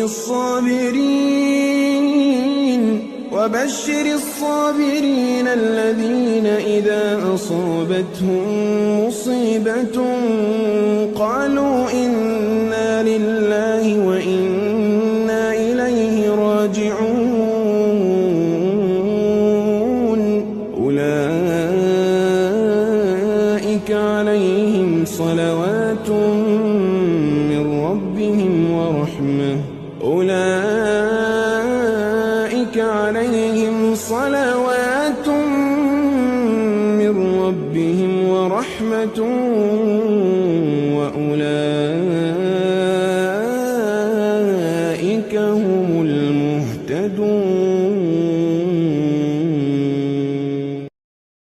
الصالحات وبشر الصابرين الذين إذا أصابتهم مصيبة قالوا إنا لله وإنا إليه راجعون أولئك عليهم صلوات من ربهم ورحمة وأولئك هم المهتدون.